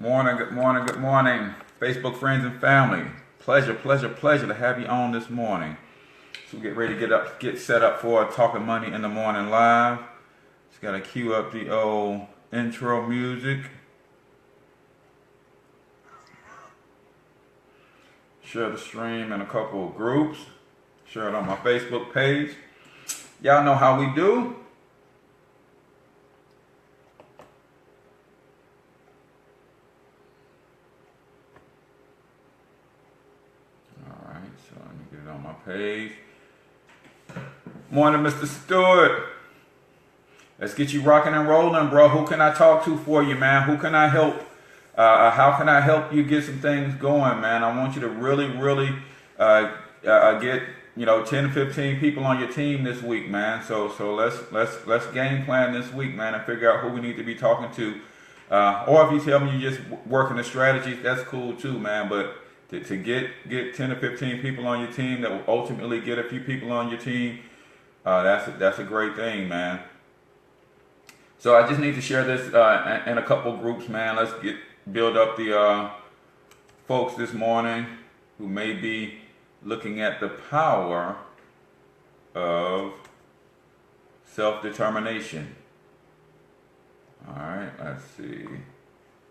Morning, good morning, good morning, Facebook friends and family. Pleasure to have you on this morning. So we get ready to get set up for Talking Money in the Morning Live. Just gotta cue up the old intro music. Share the stream in a couple of groups. Share it on my Facebook page. Y'all know how we do. So let me get it on my page. Morning, Mr. Stewart. Let's get you rocking and rolling, bro. Who can I talk to for you, man? Who can I help? How can I help you get some things going, man? I want you to really get 10 to 15 people on your team this week, man. So let's game plan this week, man, and figure out who we need to be talking to. Or if you tell me you're just working the strategies, that's cool too, man. But to get 10 to 15 people on your team that will ultimately get a few people on your team, that's a great thing, man. So I just need to share this in a couple groups, man. Let's build up the folks this morning who may be looking at the power of self-determination. All right, let's see.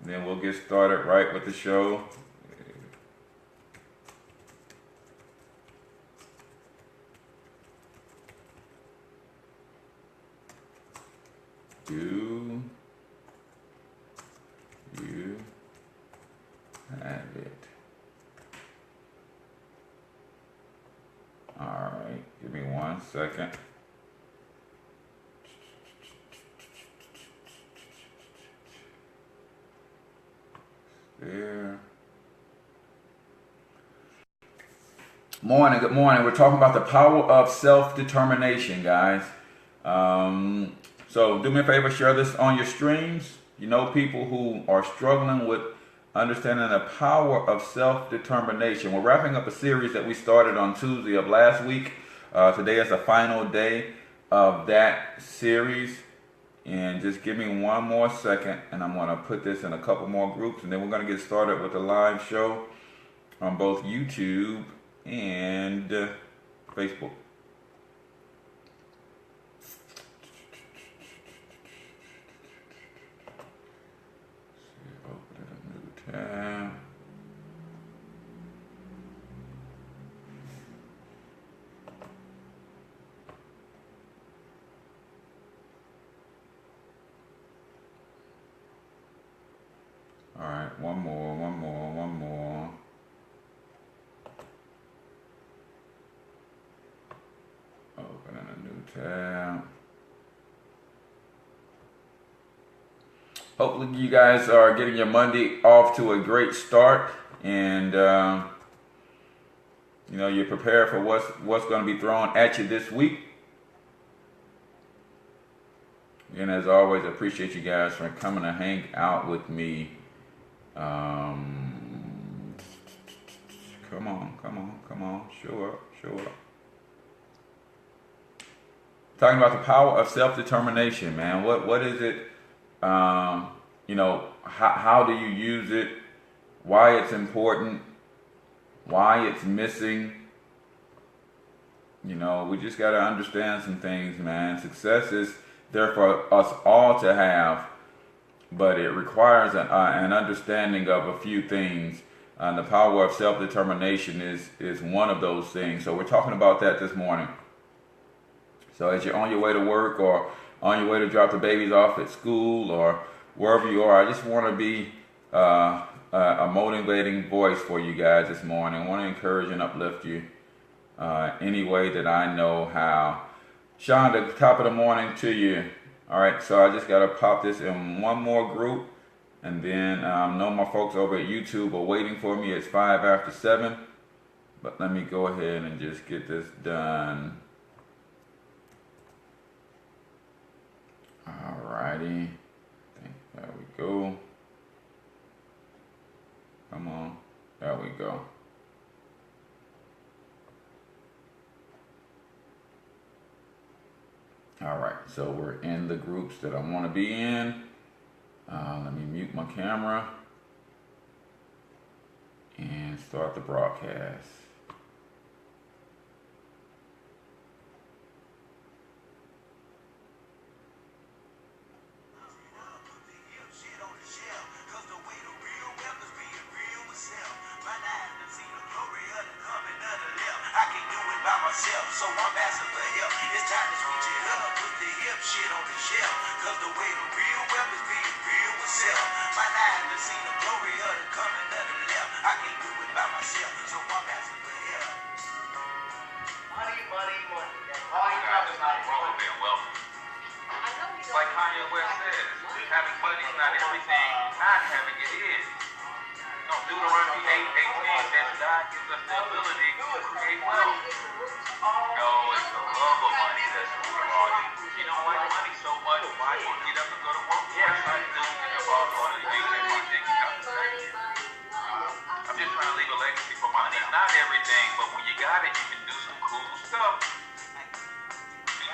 Then we'll get started right with the show. Do you have it? All right, give me 1 second. There. Morning, good morning. We're talking about the power of self-determination, guys. So do me a favor, share this on your streams. You know, people who are struggling with understanding the power of self-determination. We're wrapping up a series that we started on Tuesday of last week. Today is the final day of that series. And just give me 1 more second and I'm gonna put this in a couple more groups and then we're gonna get started with the live show on both YouTube and Facebook. All right, one more. Opening a new tab. Hopefully you guys are getting your Monday off to a great start and you're prepared for what's going to be thrown at you this week. And as always, I appreciate you guys for coming to hang out with me. Come on, show up. Talking about the power of self-determination, man. What is it? How do you use it? Why it's important? Why it's missing? We just got to understand some things, man. Success is there for us all to have, but it requires an understanding of a few things. The power of self-determination is one of those things. So we're talking about that this morning. So as you're on your way to work or on your way to drop the babies off at school or wherever you are, I just want to be a motivating voice for you guys this morning. I want to encourage and uplift you any way that I know how. Sean, at the top of the morning to you. All right, so I just got to pop this in one more group. And then know my folks over at YouTube are waiting for me. It's 5 after 7. But let me go ahead and just get this done. Alrighty. There we go. Come on. There we go. Alright, so we're in the groups that I want to be in. Let me mute my camera. and start the broadcast. So I'm asking for help. It's time to switch it up. Put the hip shit on the shelf. Cause the way the real wealth is being real with self. My eyes have seen the glory of the coming of the left. I can't do it by myself. So I'm asking for help. Money, money, money. That's all you got is not wrong with being wealthy. Like Kanye West says, having money is not everything. Not having it is. Deuteronomy 8:18 says God gives us the ability to create wealth. No, it's the love of money that's the root of all evil. You don't like money so much, why you get up and go to work? Yes, I do. Your boss ordered you to one thing you got to say. I'm just trying to leave a legacy for money. It's not everything, but when you got it, you can do some cool stuff.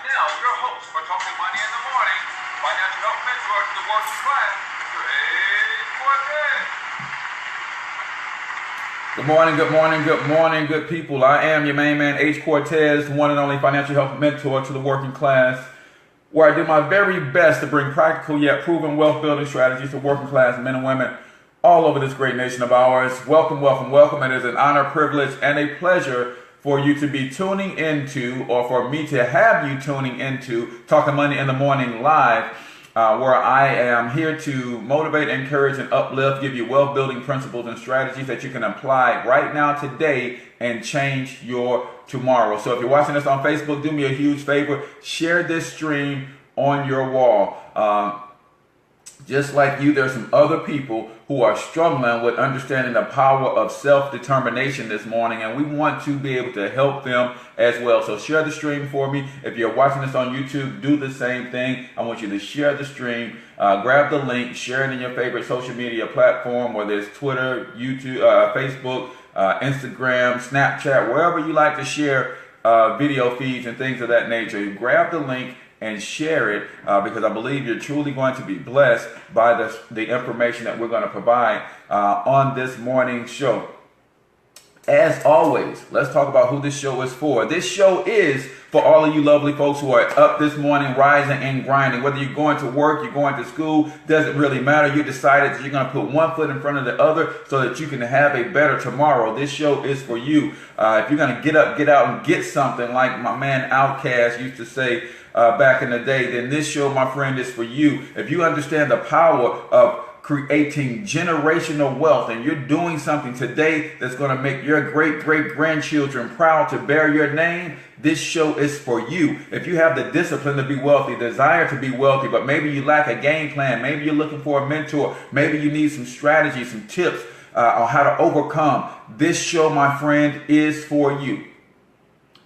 Now, your host for Talking Money in the Morning, financial health mentor to the working class, Mr. Cortez. Good morning, good morning, good morning, good people. I am your main man, H. Cortez, one and only financial health mentor to the working class, where I do my very best to bring practical yet proven wealth building strategies to working class men and women all over this great nation of ours. Welcome, welcome, welcome. It is an honor, privilege, and a pleasure for you to be tuning into, or for me to have you tuning into Talking Money in the Morning Live, where I am here to motivate, encourage, and uplift, give you wealth building principles and strategies that you can apply right now, today, and change your tomorrow. So if you're watching this on Facebook, do me a huge favor, share this stream on your wall. Just like you, there's some other people who are struggling with understanding the power of self-determination this morning, and we want to be able to help them as well. So share the stream for me. If you're watching this on YouTube, do the same thing. I want you to share the stream, grab the link, share it in your favorite social media platform, whether it's Twitter, YouTube, Facebook, Instagram, Snapchat, wherever you like to share video feeds and things of that nature. You grab the link and share it, because I believe you're truly going to be blessed by the information that we're going to provide on this morning's show. As always, let's talk about who this show is for. This show is for all of you lovely folks who are up this morning, rising and grinding. Whether you're going to work, you're going to school, doesn't really matter. You decided that you're going to put one foot in front of the other so that you can have a better tomorrow. This show is for you. If you're going to get up, get out, and get something, like my man Outkast used to say back in the day, then this show, my friend, is for you. If you understand the power of creating generational wealth, and you're doing something today that's going to make your great-great-grandchildren proud to bear your name, this show is for you. If you have the discipline to be wealthy, desire to be wealthy, but maybe you lack a game plan, maybe you're looking for a mentor, maybe you need some strategy, some tips on how to overcome, this show, my friend, is for you.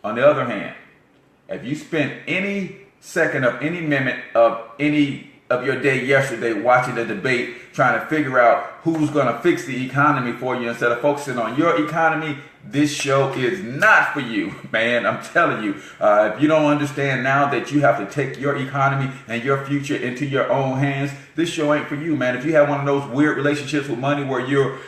On the other hand, if you spent any second of any minute of any of your day yesterday watching the debate, trying to figure out who's going to fix the economy for you instead of focusing on your economy, this show is not for you, man. I'm telling you, if you don't understand now that you have to take your economy and your future into your own hands, this show ain't for you, man. If you have one of those weird relationships with money where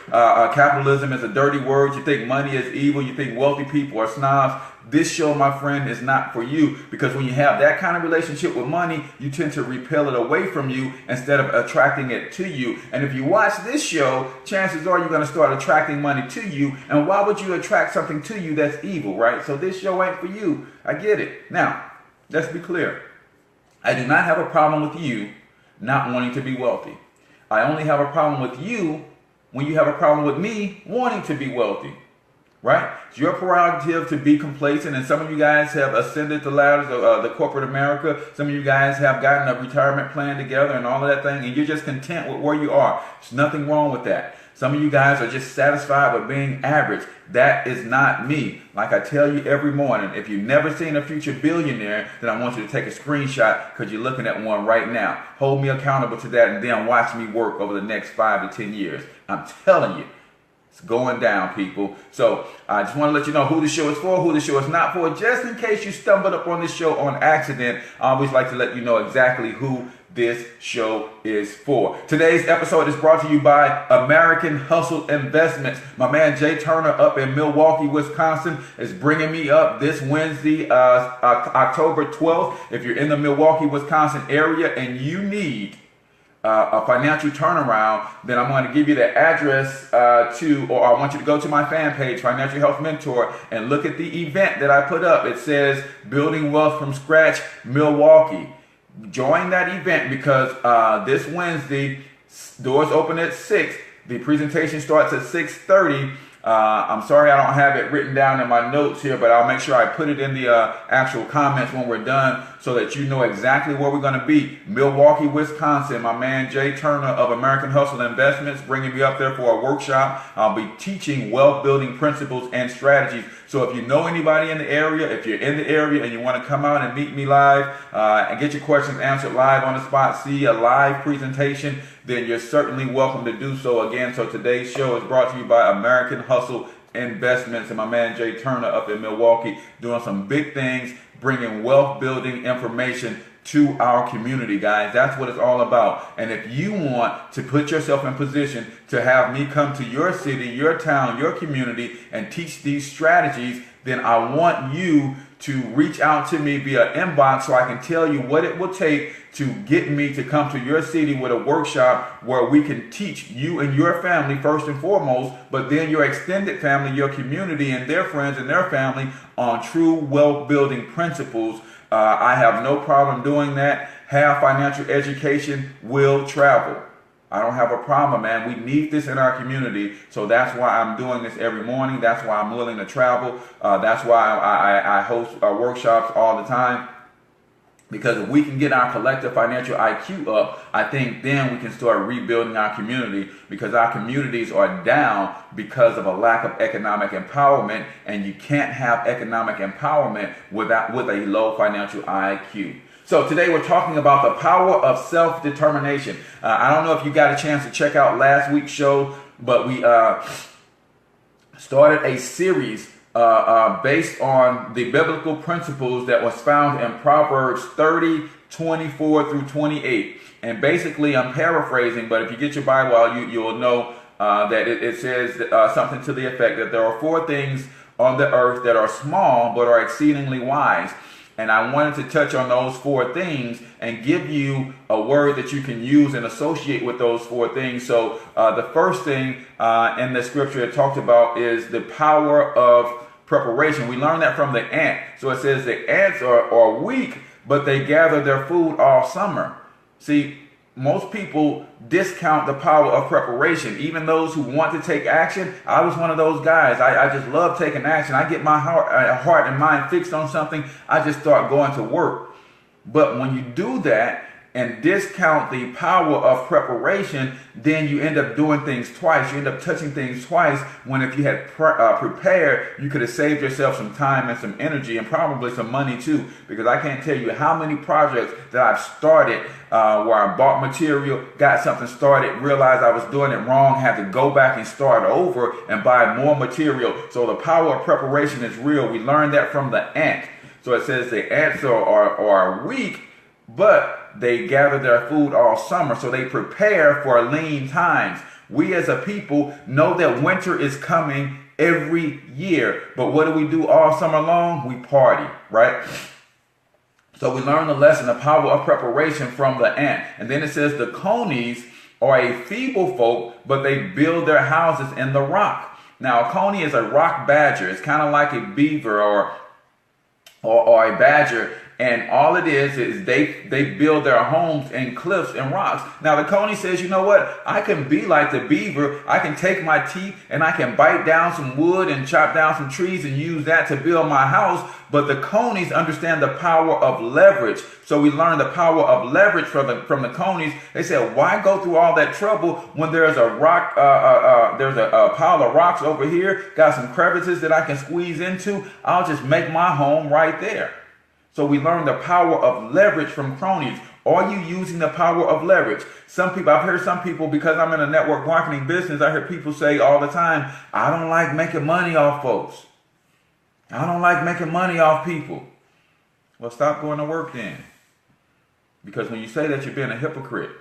capitalism is a dirty word, you think money is evil, you think wealthy people are snobs, this show, my friend, is not for you, because when you have that kind of relationship with money, you tend to repel it away from you instead of attracting it to you. And if you watch this show, chances are you're going to start attracting money to you. And why would you attract something to you that's evil, right? So this show ain't for you. I get it. Now, let's be clear. I do not have a problem with you not wanting to be wealthy. I only have a problem with you when you have a problem with me wanting to be wealthy. Right? It's your prerogative to be complacent, and some of you guys have ascended the ladders of the corporate America. Some of you guys have gotten a retirement plan together and all of that thing, and you're just content with where you are. There's nothing wrong with that. Some of you guys are just satisfied with being average. That is not me. Like I tell you every morning, if you've never seen a future billionaire, then I want you to take a screenshot, because you're looking at one right now. Hold me accountable to that, and then watch me work over the next 5 to 10 years. I'm telling you. It's going down, people. So I just want to let you know who the show is for, who the show is not for. Just in case you stumbled up on this show on accident, I always like to let you know exactly who this show is for. Today's episode is brought to you by American Hustle Investments. My man Jay Turner up in Milwaukee, Wisconsin is bringing me up this Wednesday, October 12th. If you're in the Milwaukee, Wisconsin area and you need a financial turnaround, then I'm going to give you the address or I want you to go to my fan page, Financial Health Mentor, and look at the event that I put up. It says Building Wealth from Scratch, Milwaukee. Join that event because this Wednesday, doors open at 6. The presentation starts at 6:30. I'm sorry I don't have it written down in my notes here, but I'll make sure I put it in the actual comments when we're done so that you know exactly where we're going to be. Milwaukee, Wisconsin. My man Jay Turner of American Hustle Investments bringing me up there for a workshop. I'll be teaching wealth building principles and strategies. So if you know anybody in the area, if you're in the area and you want to come out and meet me live and get your questions answered live on the spot, see a live presentation, then you're certainly welcome to do so again. So today's show is brought to you by American Hustle Investments and my man Jay Turner up in Milwaukee doing some big things, bringing wealth building information to our community, guys. That's what it's all about. And if you want to put yourself in position to have me come to your city, your town, your community and teach these strategies, then I want you to reach out to me via inbox so I can tell you what it will take to get me to come to your city with a workshop where we can teach you and your family first and foremost, but then your extended family, your community and their friends and their family on true wealth building principles. I have no problem doing that. Have financial education, will travel. I don't have a problem, man. We need this in our community. So that's why I'm doing this every morning. That's why I'm willing to travel. That's why I host workshops all the time. Because if we can get our collective financial IQ up, I think then we can start rebuilding our community, because our communities are down because of a lack of economic empowerment, and you can't have economic empowerment with a low financial IQ. So today we're talking about the power of self-determination. I don't know if you got a chance to check out last week's show, but we started a series based on the biblical principles that was found in Proverbs 30:24 through 28. And basically, I'm paraphrasing, but if you get your Bible, you'll know that it says something to the effect that there are 4 things on the earth that are small but are exceedingly wise. And I wanted to touch on those 4 things and give you a word that you can use and associate with those 4 things. So the first thing in the scripture it talked about is the power of preparation. We learned that from the ant. So it says the ants are weak, but they gather their food all summer. See, most people discount the power of preparation. Even those who want to take action. I was one of those guys. I just love taking action. I get my heart and mind fixed on something. I just start going to work. But when you do that and discount the power of preparation, then you end up doing things twice. You end up touching things twice, when if you had prepared, you could have saved yourself some time and some energy and probably some money too. Because I can't tell you how many projects that I've started where I bought material, got something started, realized I was doing it wrong, had to go back and start over and buy more material. So the power of preparation is real. We learned that from the ant. So it says the ants are weak, but they gather their food all summer. So they prepare for lean times. We as a people know that winter is coming every year. But what do we do all summer long? We party, right? So we learn the lesson, the power of preparation from the ant. And then it says the conies are a feeble folk, but they build their houses in the rock. Now a coney is a rock badger. It's kind of like a beaver or a badger. And all it is they build their homes in cliffs and rocks. Now the coney says, you know what? I can be like the beaver. I can take my teeth and I can bite down some wood and chop down some trees and use that to build my house. But the conies understand the power of leverage. So we learn the power of leverage from the conies. They said, why go through all that trouble when there's a rock, there's a pile of rocks over here, got some crevices that I can squeeze into. I'll just make my home right there. So we learn the power of leverage from cronies. Are you using the power of leverage? I've heard some people, because I'm in a network marketing business, I hear people say all the time, I don't like making money off folks. I don't like making money off people. Well, stop going to work then. Because when you say that, you're being a hypocrite.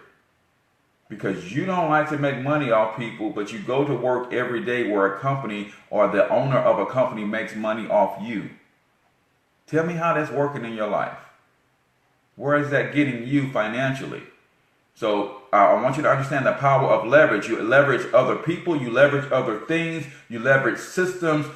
Because you don't like to make money off people, but you go to work every day where a company or the owner of a company makes money off you. Tell me how that's working in your life. Where is that getting you financially? So I want you to understand the power of leverage. You leverage other people, you leverage other things, you leverage systems,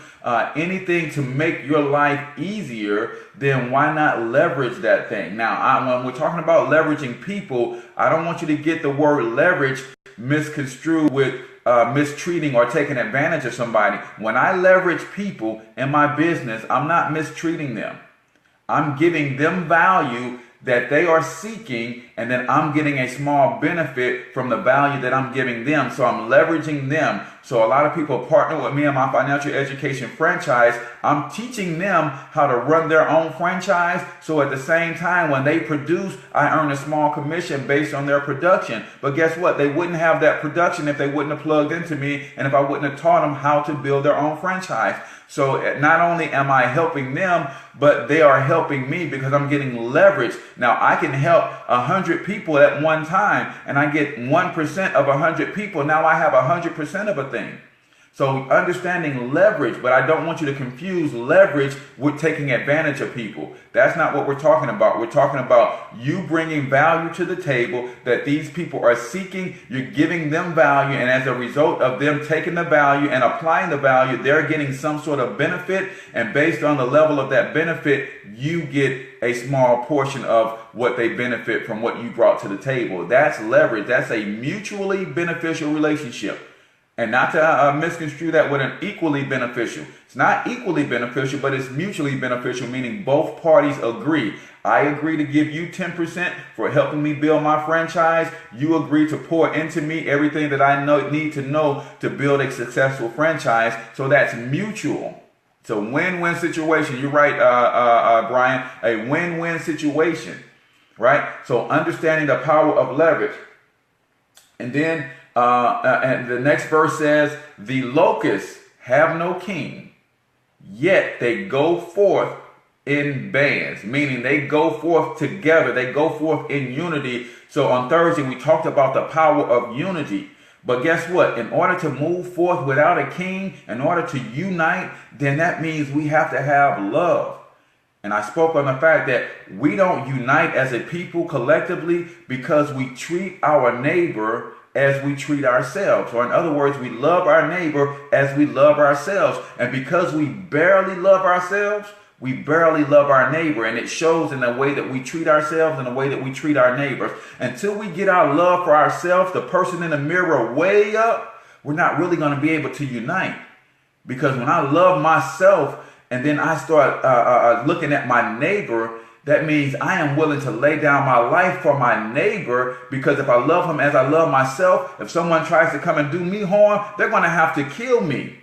anything to make your life easier, then why not leverage that thing? Now, when we're talking about leveraging people, I don't want you to get the word leverage misconstrued with mistreating or taking advantage of somebody. When I leverage people in my business, I'm not mistreating them. I'm giving them value that they are seeking, and then I'm getting a small benefit from the value that I'm giving them. So I'm leveraging them. So a lot of people partner with me in my financial education franchise. I'm teaching them how to run their own franchise. So at the same time, when they produce, I earn a small commission based on their production. But guess what? They wouldn't have that production if they wouldn't have plugged into me and if I wouldn't have taught them how to build their own franchise. So not only am I helping them, but they are helping me because I'm getting leverage. Now I can help 100 people at one time, and I get 1% of 100 people. Now I have 100% of a thing. So understanding leverage, but I don't want you to confuse leverage with taking advantage of people. That's not what we're talking about. We're talking about you bringing value to the table that these people are seeking. You're giving them value, and as a result of them taking the value and applying the value, they're getting some sort of benefit, and based on the level of that benefit, you get a small portion of what they benefit from what you brought to the table. That's leverage. That's a mutually beneficial relationship. And not to misconstrue that with an equally beneficial. It's not equally beneficial, but it's mutually beneficial, meaning both parties agree. I agree to give you 10% for helping me build my franchise. You agree to pour into me everything that I need to know to build a successful franchise. So that's mutual. It's a win-win situation. You're right, Brian. A win-win situation, right? So understanding the power of leverage. And then and the next verse says, the locusts have no king, yet they go forth in bands, meaning they go forth together. They go forth in unity. So on Thursday, we talked about the power of unity. But guess what? In order to move forth without a king, in order to unite, then that means we have to have love. And I spoke on the fact that we don't unite as a people collectively because we treat our neighbor as we treat ourselves. Or in other words, we love our neighbor as we love ourselves. And because we barely love ourselves, we barely love our neighbor. And it shows in the way that we treat ourselves and the way that we treat our neighbors. Until we get our love for ourselves, the person in the mirror, way up, we're not really going to be able to unite. Because when I love myself and then I start looking at my neighbor, that means I am willing to lay down my life for my neighbor, because if I love him as I love myself, if someone tries to come and do me harm, they're going to have to kill me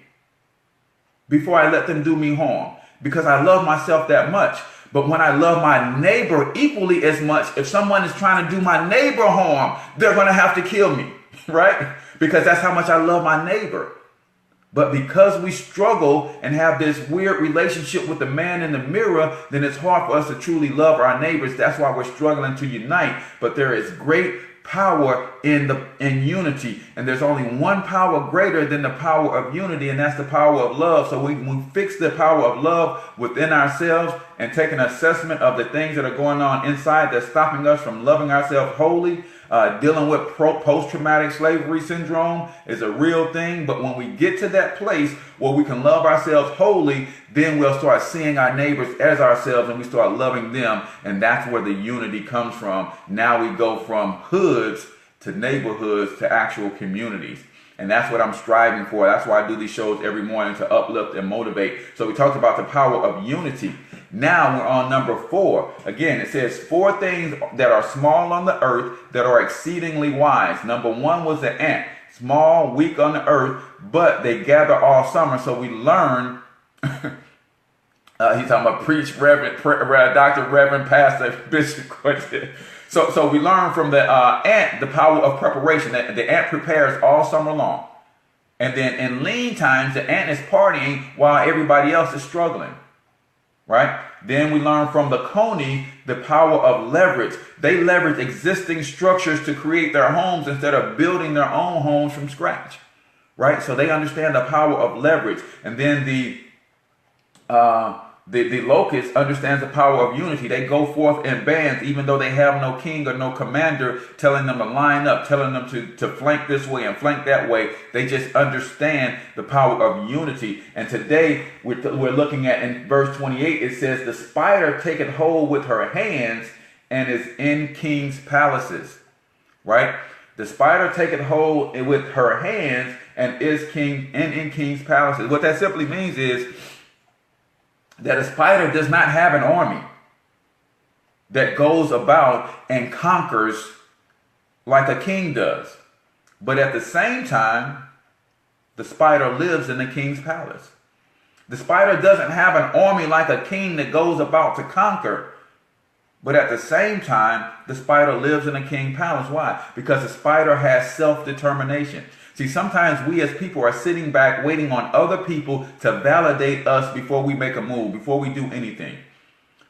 before I let them do me harm, because I love myself that much. But when I love my neighbor equally as much, if someone is trying to do my neighbor harm, they're going to have to kill me, right? Because that's how much I love my neighbor. But because we struggle and have this weird relationship with the man in the mirror, then it's hard for us to truly love our neighbors. That's why we're struggling to unite. But there is great power in unity. And there's only one power greater than the power of unity, and that's the power of love. So we fix the power of love within ourselves and take an assessment of the things that are going on inside that's stopping us from loving ourselves wholly. Dealing with post-traumatic slavery syndrome is a real thing. But when we get to that place where we can love ourselves wholly, then we'll start seeing our neighbors as ourselves and we start loving them. And that's where the unity comes from. Now we go from hoods to neighborhoods to actual communities. And that's what I'm striving for. That's why I do these shows every morning, to uplift and motivate. So we talked about the power of unity. Now we're on number 4. Again, it says 4 things that are small on the earth that are exceedingly wise. Number 1 was the ant. Small, weak on the earth, but they gather all summer. So we learn He's talking about preach, Reverend, Dr. Reverend, Pastor, Bishop Cortez. So we learn from the ant the power of preparation. That the ant prepares all summer long. And then in lean times, the ant is partying while everybody else is struggling. Right? Then we learn from the coney the power of leverage. They leverage existing structures to create their homes instead of building their own homes from scratch. Right? So they understand the power of leverage. And then the locust understands the power of unity. They go forth in bands, even though they have no king or no commander telling them to line up, telling them to flank this way and flank that way. They just understand the power of unity. And today we're looking at in verse 28, it says, the spider taketh hold with her hands and is in king's palaces. Right? The spider taketh hold with her hands and is in king's palaces. What that simply means is that a spider does not have an army that goes about and conquers like a king does. But at the same time, the spider lives in the king's palace. The spider doesn't have an army like a king that goes about to conquer. But at the same time, the spider lives in a king's palace. Why? Because the spider has self-determination. See, sometimes we as people are sitting back waiting on other people to validate us before we make a move, before we do anything.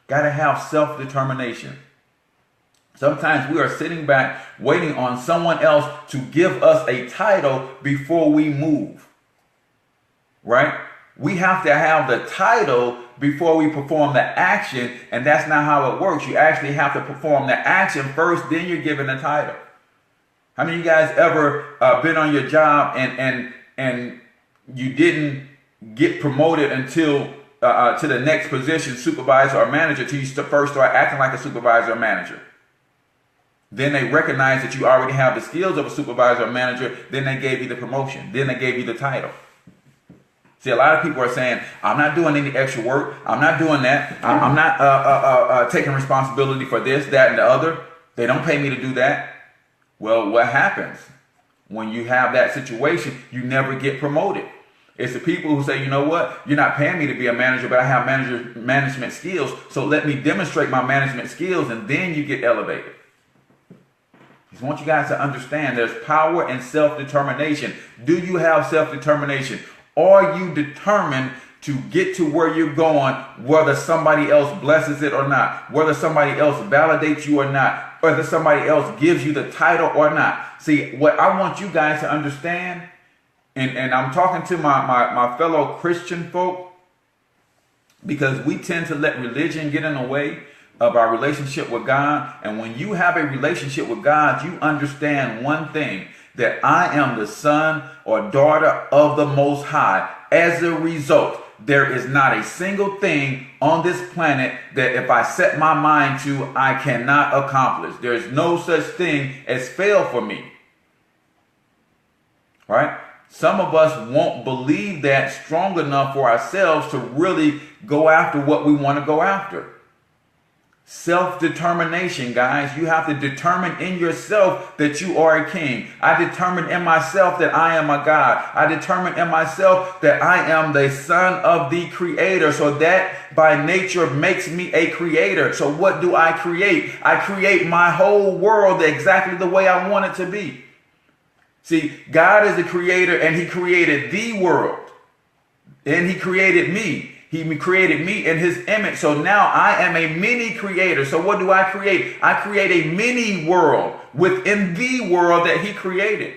Got to have self-determination. Sometimes we are sitting back waiting on someone else to give us a title before we move. Right? We have to have the title before we perform the action, and that's not how it works. You actually have to perform the action first, then you're given the title. How many of you guys ever been on your job and you didn't get promoted until to the next position, supervisor or manager, until you first start acting like a supervisor or manager? Then they recognize that you already have the skills of a supervisor or manager. Then they gave you the promotion. Then they gave you the title. See, a lot of people are saying, I'm not doing any extra work. I'm not doing that. I'm not taking responsibility for this, that, and the other. They don't pay me to do that. Well, what happens when you have that situation? You never get promoted. It's the people who say, you know what? You're not paying me to be a manager, but I have management skills. So let me demonstrate my management skills, and then you get elevated. I just want you guys to understand there's power in self-determination. Do you have self-determination? Are you determined to get to where you're going, whether somebody else blesses it or not, whether somebody else validates you or not, whether somebody else gives you the title or not? See, what I want you guys to understand, and I'm talking to my fellow Christian folk, because we tend to let religion get in the way of our relationship with God. And when you have a relationship with God, you understand one thing, that I am the son or daughter of the Most High. As a result, there is not a single thing on this planet that if I set my mind to, I cannot accomplish. There is no such thing as fail for me. Right? Some of us won't believe that strong enough for ourselves to really go after what we want to go after. Self-determination, guys. You have to determine in yourself that you are a king. I determine in myself that I am a God. I determine in myself that I am the son of the creator. So that by nature makes me a creator. So what do I create? I create my whole world exactly the way I want it to be. See, God is the creator, and he created the world. And he created me. He created me in his image. So now I am a mini creator. So what do I create? I create a mini world within the world that he created.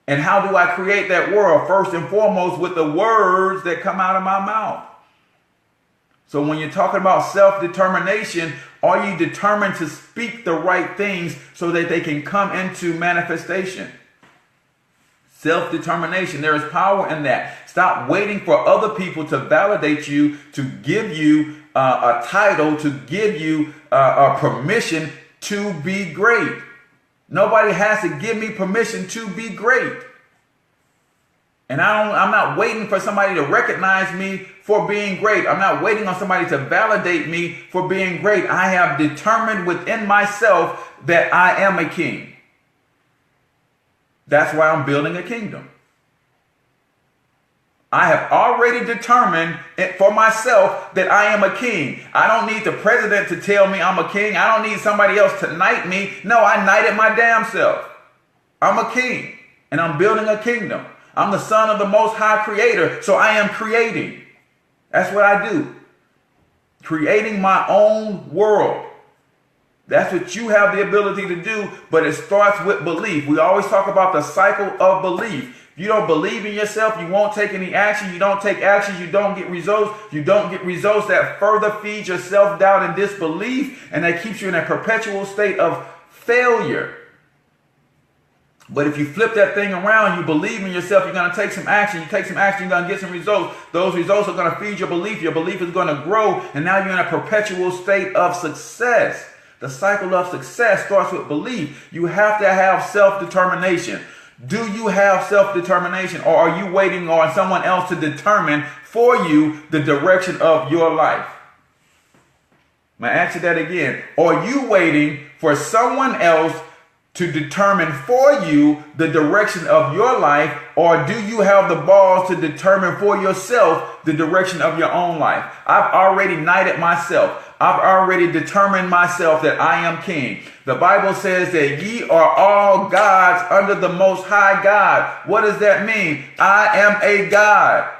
And how do I create that world? First and foremost, with the words that come out of my mouth. So when you're talking about self-determination, are you determined to speak the right things so that they can come into manifestation? Self-determination. There is power in that. Stop waiting for other people to validate you, to give you a title, to give you a permission to be great. Nobody has to give me permission to be great. And I'm not waiting for somebody to recognize me for being great. I'm not waiting on somebody to validate me for being great. I have determined within myself that I am a king. That's why I'm building a kingdom. I have already determined it for myself that I am a king. I don't need the president to tell me I'm a king. I don't need somebody else to knight me. No, I knighted my damn self. I'm a king and I'm building a kingdom. I'm the son of the Most High Creator, so I am creating. That's what I do. Creating my own world. That's what you have the ability to do, but it starts with belief. We always talk about the cycle of belief. If you don't believe in yourself, you won't take any action. You don't take action, you don't get results. You don't get results, that further feeds your self-doubt and disbelief, and that keeps you in a perpetual state of failure. But if you flip that thing around, you believe in yourself, you're going to take some action. You take some action, you're going to get some results. Those results are going to feed your belief. Your belief is going to grow, and now you're in a perpetual state of success. The cycle of success starts with belief. You have to have self-determination. Do you have self-determination, or are you waiting on someone else to determine for you the direction of your life? I'm going to ask you that again. Are you waiting for someone else to determine for you the direction of your life, or do you have the balls to determine for yourself the direction of your own life? I've already knighted myself. I've already determined myself that I am king. The Bible says that ye are all gods under the Most High God. What does that mean? I am a God.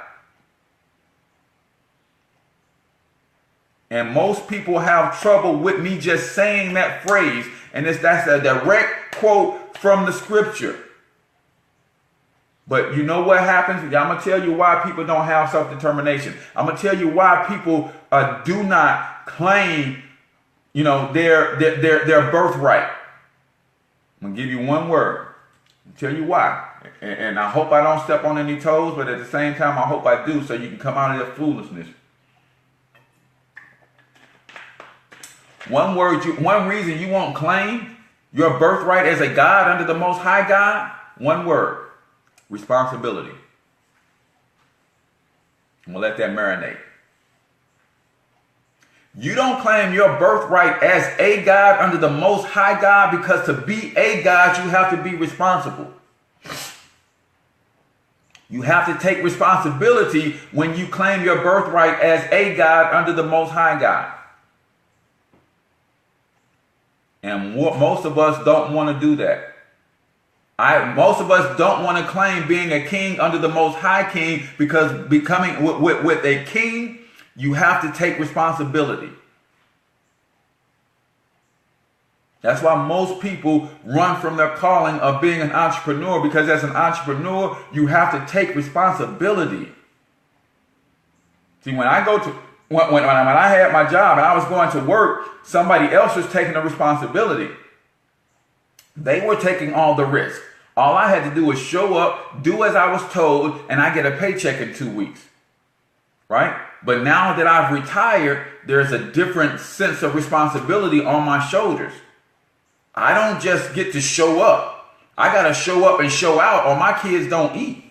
And most people have trouble with me just saying that phrase. And that's a direct quote from the scripture. But you know what happens? I'm going to tell you why people don't have self-determination. I'm going to tell you why people do not claim, their birthright. I'm going to give you one word. I'll tell you why. And I hope I don't step on any toes, but at the same time, I hope I do, so you can come out of that foolishness. One reason you won't claim your birthright as a God under the Most High God, one word: responsibility. I'm going to let that marinate. You don't claim your birthright as a God under the Most High God, because to be a God, you have to be responsible. You have to take responsibility when you claim your birthright as a God under the Most High God. And most of us don't want to do that. Most of us don't want to claim being a king under the Most High King, because becoming with a king, you have to take responsibility. That's why most people run from their calling of being an entrepreneur, because as an entrepreneur, you have to take responsibility. See, when I had my job and I was going to work, somebody else was taking the responsibility. They were taking all the risk. All I had to do was show up, do as I was told, and I get a paycheck in 2 weeks. Right? But now that I've retired, there's a different sense of responsibility on my shoulders. I don't just get to show up. I got to show up and show out, or my kids don't eat.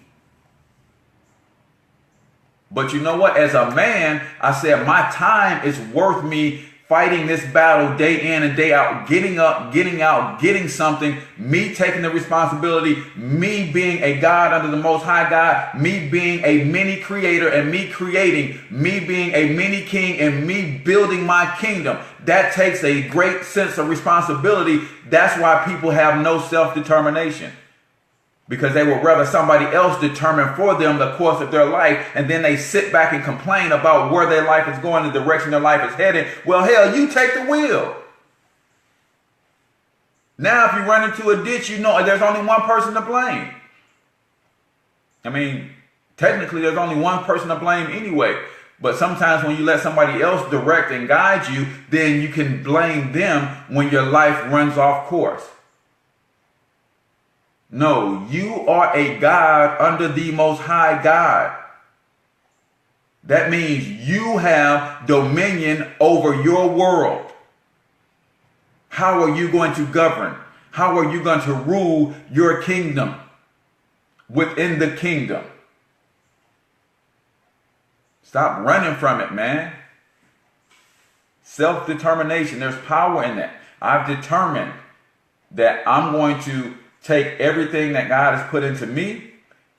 But you know what? As a man, I said my time is worth me fighting this battle day in and day out, getting up, getting out, getting something, me taking the responsibility, me being a God under the Most High God, me being a mini creator and me creating, me being a mini king and me building my kingdom. That takes a great sense of responsibility. That's why people have no self-determination. Because they would rather somebody else determine for them the course of their life, and then they sit back and complain about where their life is going, the direction their life is headed. Well, hell, you take the wheel. Now, if you run into a ditch, you know there's only one person to blame. I mean, technically, there's only one person to blame anyway. But sometimes when you let somebody else direct and guide you, then you can blame them when your life runs off course. No, you are a God under the Most High God. That means you have dominion over your world. How are you going to govern? How are you going to rule your kingdom within the kingdom? Stop running from it, man. Self-determination, there's power in that. I've determined that I'm going to take everything that God has put into me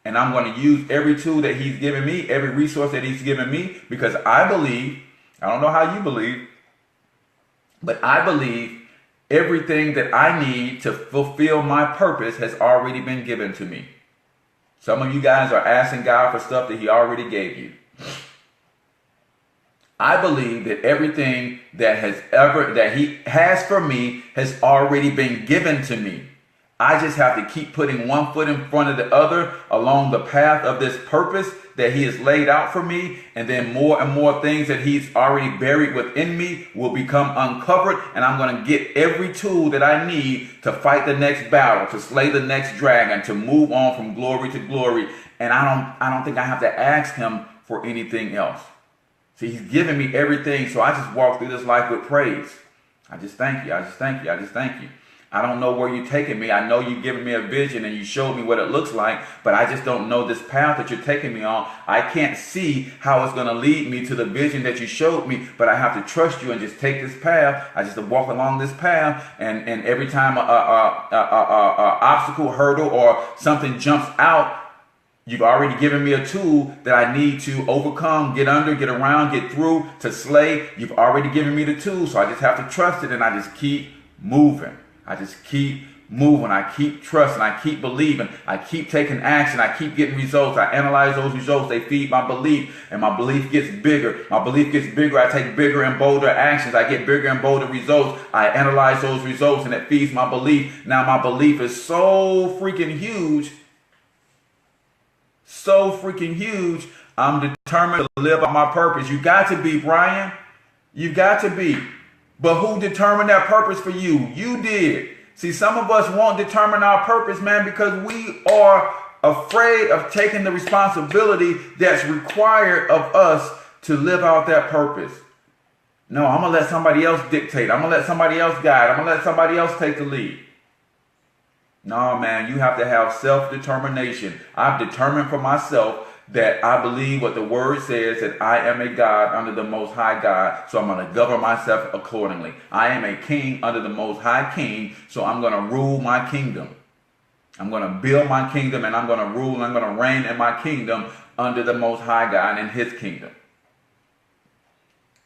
And I'm going to use every tool that he's given me, every resource that he's given me, because I believe, I don't know how you believe, but I believe everything that I need to fulfill my purpose has already been given to me. Some of you guys are asking God for stuff that he already gave you. I believe that everything that he has for me has already been given to me. I just have to keep putting one foot in front of the other along the path of this purpose that he has laid out for me. And then more and more things that he's already buried within me will become uncovered. And I'm going to get every tool that I need to fight the next battle, to slay the next dragon, to move on from glory to glory. And I don't think I have to ask him for anything else. See, he's given me everything. So I just walk through this life with praise. I just thank you. I just thank you. I just thank you. I don't know where you're taking me. I know you've given me a vision and you showed me what it looks like, but I just don't know this path that you're taking me on. I can't see how it's going to lead me to the vision that you showed me, but I have to trust you and just take this path. I just walk along this path, and every time a obstacle, hurdle, or something jumps out, you've already given me a tool that I need to overcome, get under, get around, get through, to slay. You've already given me the tool, so I just have to trust it, and I just keep moving. I just keep moving. I keep trusting. I keep believing. I keep taking action. I keep getting results. I analyze those results. They feed my belief, and my belief gets bigger. My belief gets bigger. I take bigger and bolder actions. I get bigger and bolder results. I analyze those results, and it feeds my belief. Now my belief is so freaking huge. So freaking huge. I'm determined to live out my purpose. You got to be, Brian. You got to be. But who determined that purpose for you? You did. See, some of us won't determine our purpose, man, because we are afraid of taking the responsibility that's required of us to live out that purpose. No, I'm going to let somebody else dictate. I'm going to let somebody else guide. I'm going to let somebody else take the lead. No, man, you have to have self-determination. I've determined for myself that I believe what the word says, that I am a God under the Most High God, so I'm going to govern myself accordingly. I am a king under the Most High King, so I'm going to rule my kingdom. I'm going to build my kingdom, and I'm going to rule, and I'm going to reign in my kingdom under the Most High God and his kingdom.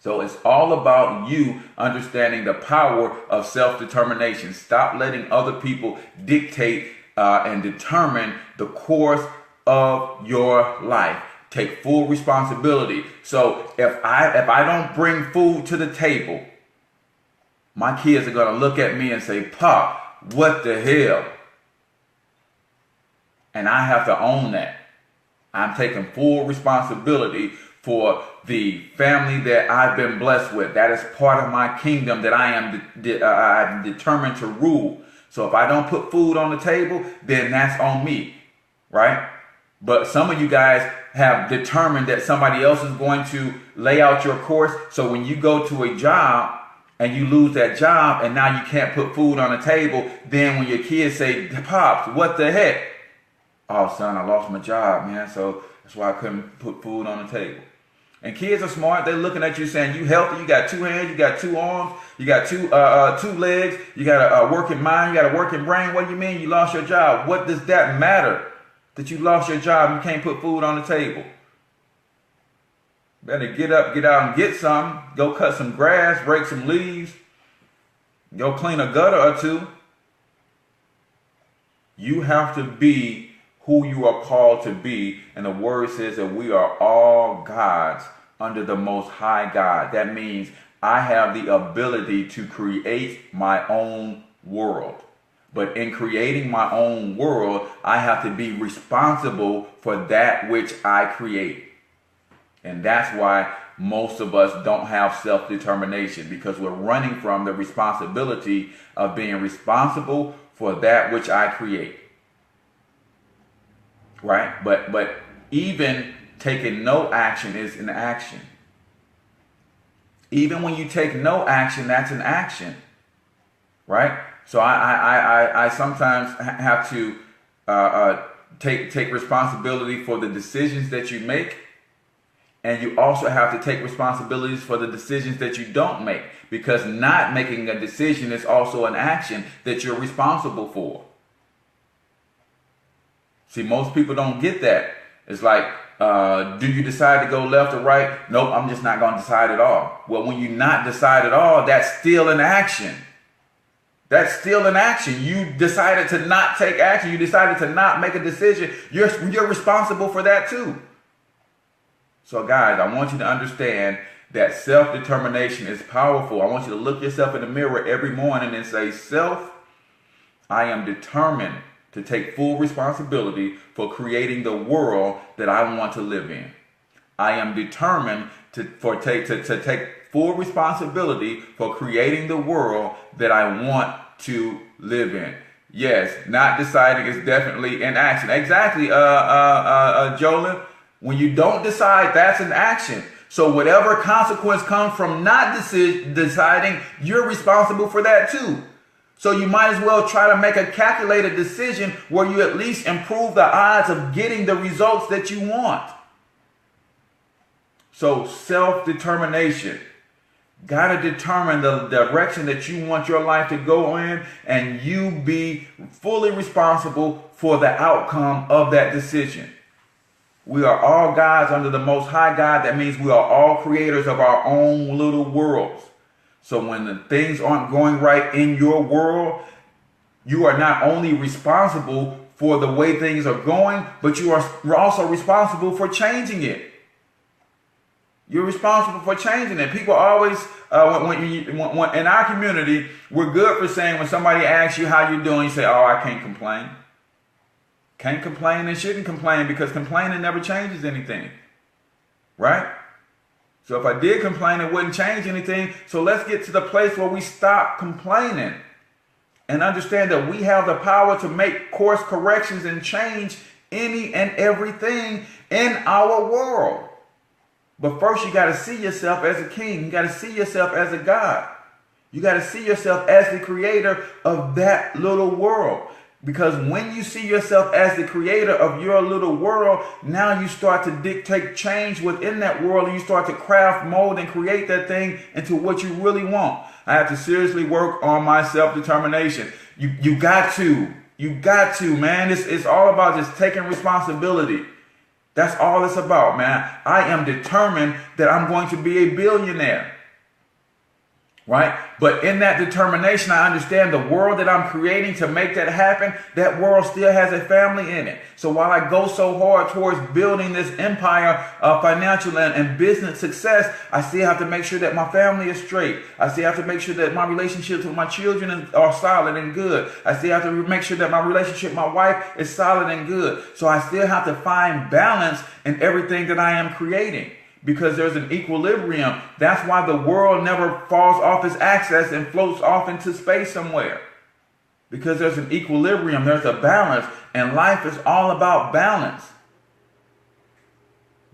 So it's all about you understanding the power of self-determination. Stop letting other people dictate and determine the course of your life. Take full responsibility. So if I don't bring food to the table, my kids are going to look at me and say, "Pop, what the hell?" And I have to own that. I'm taking full responsibility for the family that I've been blessed with. That is part of my kingdom that I'm determined to rule. So if I don't put food on the table, then that's on me, right? But some of you guys have determined that somebody else is going to lay out your course. So when you go to a job and you lose that job and now you can't put food on the table, then when your kids say, "Pops, what the heck?" "Oh, son, I lost my job, man. So that's why I couldn't put food on the table." And kids are smart. They're looking at you saying, "You healthy, you got 2 hands, you got 2 arms, you got two legs, you got a working mind, you got a working brain. What do you mean you lost your job? What does that matter that you lost your job and you can't put food on the table?" Better get up, get out and get some. Go cut some grass, break some leaves. Go clean a gutter or two. You have to be who you are called to be. And the word says that we are all gods under the Most High God. That means I have the ability to create my own world. But in creating my own world, I have to be responsible for that which I create. And that's why most of us don't have self-determination, because we're running from the responsibility of being responsible for that which I create. Right? But even taking no action is an action. Even when you take no action, that's an action. Right? So I sometimes have to take responsibility for the decisions that you make. And you also have to take responsibilities for the decisions that you don't make, because not making a decision is also an action that you're responsible for. See, most people don't get that. It's like, do you decide to go left or right? Nope, I'm just not going to decide at all. Well, when you not decide at all, that's still an action. That's still an action. You decided to not take action. You decided to not make a decision. You're responsible for that too. So guys, I want you to understand that self-determination is powerful. I want you to look yourself in the mirror every morning and say, self, I am determined to take full responsibility for creating the world that I want to live in. I am determined to take full responsibility for creating the world that I want to live in. Yes, not deciding is definitely an action. Exactly, Jolyn. When you don't decide, that's an action. So whatever consequence comes from not deciding, you're responsible for that too. So you might as well try to make a calculated decision where you at least improve the odds of getting the results that you want. So self-determination. Got to determine the direction that you want your life to go in, and you be fully responsible for the outcome of that decision. We are all gods under the Most High God. That means we are all creators of our own little worlds. So when the things aren't going right in your world, you are not only responsible for the way things are going, but you're also responsible for changing it. You're responsible for changing it. People always, when in our community, we're good for saying when somebody asks you how you're doing, you say, oh, I can't complain. Can't complain and shouldn't complain, because complaining never changes anything. Right? So if I did complain, it wouldn't change anything. So let's get to the place where we stop complaining and understand that we have the power to make course corrections and change any and everything in our world. But first, you got to see yourself as a king. You got to see yourself as a God. You got to see yourself as the creator of that little world. Because when you see yourself as the creator of your little world, now you start to dictate change within that world, and you start to craft, mold, and create that thing into what you really want. I have to seriously work on my self-determination. You got to, man. It's all about just taking responsibility. That's all it's about, man. I am determined that I'm going to be a billionaire. Right? But in that determination, I understand the world that I'm creating to make that happen, that world still has a family in it. So while I go so hard towards building this empire of financial and business success, I still have to make sure that my family is straight. I still have to make sure that my relationships with my children are solid and good. I still have to make sure that my relationship with my wife is solid and good. So I still have to find balance in everything that I am creating. Because there's an equilibrium. That's why the world never falls off its axis and floats off into space somewhere. Because there's an equilibrium, there's a balance, and life is all about balance.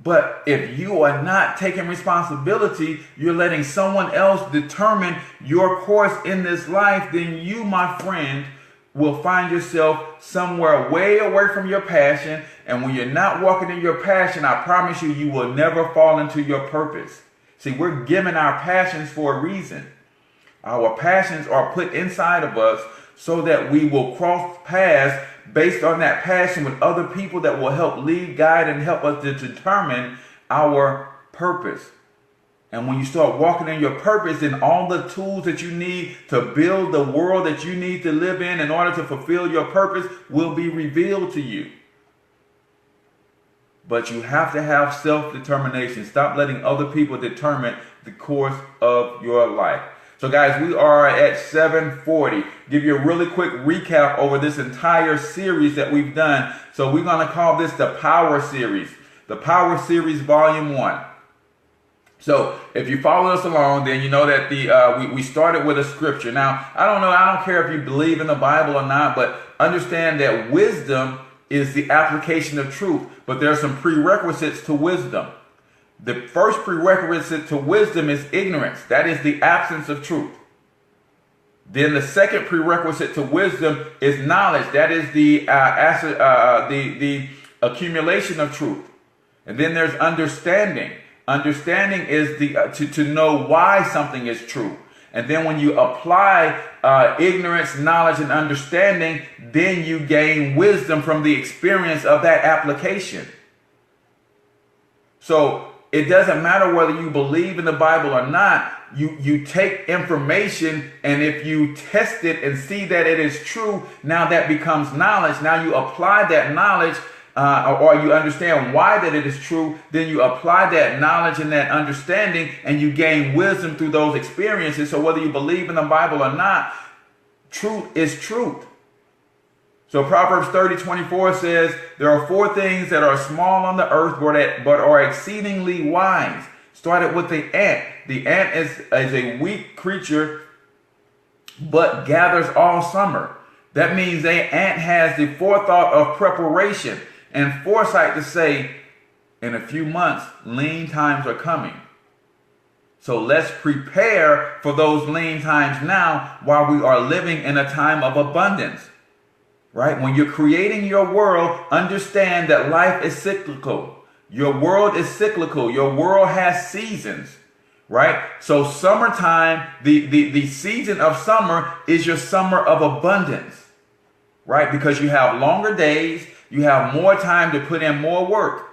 But if you are not taking responsibility, you're letting someone else determine your course in this life, then you, my friend, will find yourself somewhere way away from your passion. And when you're not walking in your passion, I promise you, you will never fall into your purpose. See, we're given our passions for a reason. Our passions are put inside of us so that we will cross paths based on that passion with other people that will help lead, guide, and help us to determine our purpose. And when you start walking in your purpose, then all the tools that you need to build the world that you need to live in order to fulfill your purpose will be revealed to you. But you have to have self-determination. Stop letting other people determine the course of your life. So guys, we are at 7:40. Give you a really quick recap over this entire series that we've done. So we're going to call this the Power Series. The Power Series Volume 1. So if you follow us along, then you know that we started with a scripture. Now, I don't care if you believe in the Bible or not, but understand that wisdom is the application of truth. But there are some prerequisites to wisdom. The first prerequisite to wisdom is ignorance. That is the absence of truth. Then the second prerequisite to wisdom is knowledge. That is the accumulation of truth. And then there's understanding. Understanding is to know why something is true. And then when you apply ignorance, knowledge, and understanding, then you gain wisdom from the experience of that application. So it doesn't matter whether you believe in the Bible or not. You take information, and if you test it and see that it is true, now that becomes knowledge. Now you apply that knowledge, or you understand why that it is true. Then you apply that knowledge and that understanding, and you gain wisdom through those experiences. So whether you believe in the Bible or not, truth is truth. So Proverbs 30:24 says, there are 4 things that are small on the earth, but are exceedingly wise. Started with the ant. The ant is a weak creature, but gathers all summer. That means the ant has the forethought of preparation and foresight to say, in a few months, lean times are coming. So let's prepare for those lean times now while we are living in a time of abundance. Right? When you're creating your world, understand that life is cyclical. Your world is cyclical. Your world has seasons, right? So summertime, the season of summer is your summer of abundance, right? Because you have longer days, you have more time to put in more work,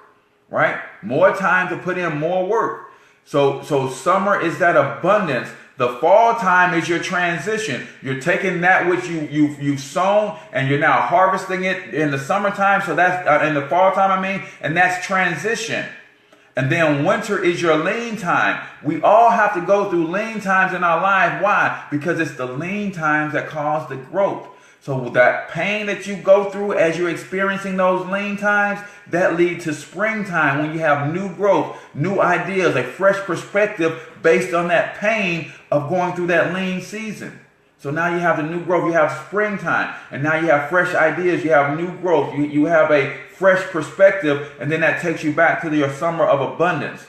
right? More time to put in more work. So summer is that abundance. The fall time is your transition. You're taking that which you've sown, and you're now harvesting it in the summertime. So that's in the fall time, and that's transition. And then winter is your lean time. We all have to go through lean times in our life. Why? Because it's the lean times that cause the growth. So that pain that you go through as you're experiencing those lean times, that leads to springtime when you have new growth, new ideas, a fresh perspective based on that pain of going through that lean season. So now you have the new growth, you have springtime, and now you have fresh ideas, you have new growth, you have a fresh perspective, and then that takes you back to your summer of abundance.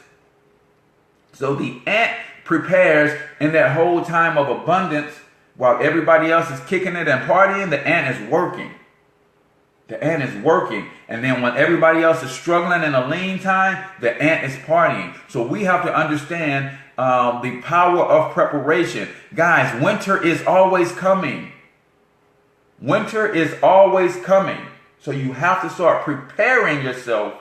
So the ant prepares in that whole time of abundance. While everybody else is kicking it and partying, the ant is working. The ant is working. And then when everybody else is struggling in a lean time, the ant is partying. So we have to understand the power of preparation. Guys, winter is always coming. Winter is always coming. So you have to start preparing yourself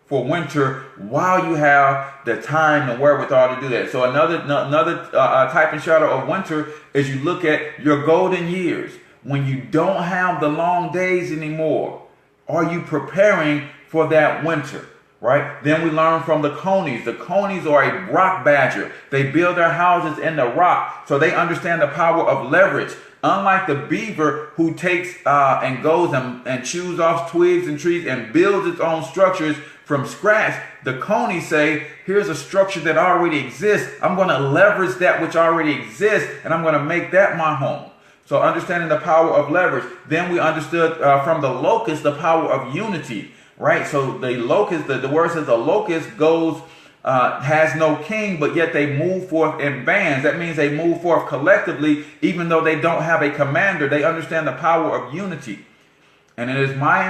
for winter while you have the time and wherewithal to do that. So another type and shadow of winter is you look at your golden years. When you don't have the long days anymore, are you preparing for that winter? Right? Then we learn from the conies. The conies are a rock badger. They build their houses in the rock, so they understand the power of leverage. Unlike the beaver, who takes and goes and chews off twigs and trees and builds its own structures from scratch, the conies say, here's a structure that already exists. I'm going to leverage that which already exists, and I'm going to make that my home. So understanding the power of leverage. Then we understood from the locust the power of unity. Right? So the locust, the word says the locust goes, has no king, but yet they move forth in bands. That means they move forth collectively, even though they don't have a commander. They understand the power of unity. And it is my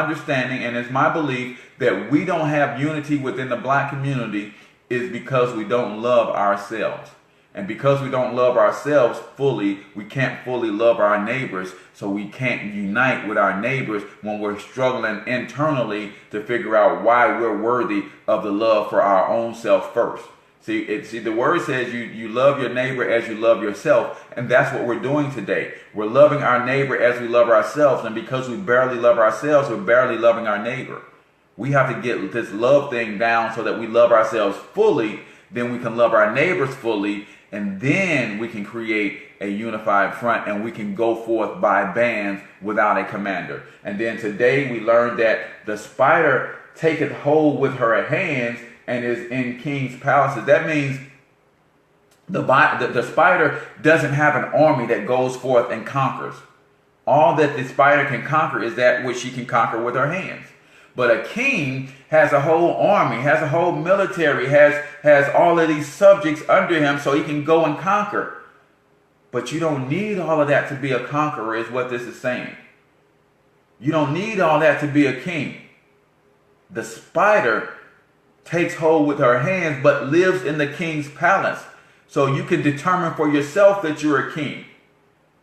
understanding and it's my belief that we don't have unity within the black community is because we don't love ourselves. And because we don't love ourselves fully, we can't fully love our neighbors. So we can't unite with our neighbors when we're struggling internally to figure out why we're worthy of the love for our own self first. See, the word says you love your neighbor as you love yourself. And that's what we're doing today. We're loving our neighbor as we love ourselves. And because we barely love ourselves, we're barely loving our neighbor. We have to get this love thing down so that we love ourselves fully. Then we can love our neighbors fully. And then we can create a unified front and we can go forth by bands without a commander. And then today we learned that the spider taketh hold with her hands and is in king's palaces. That means the spider doesn't have an army that goes forth and conquers. All that the spider can conquer is that which she can conquer with her hands. But a king has a whole army, has a whole military, has all of these subjects under him so he can go and conquer. But you don't need all of that to be a conqueror is what this is saying. You don't need all that to be a king. The spider takes hold with her hands but lives in the king's palace. So you can determine for yourself that you're a king.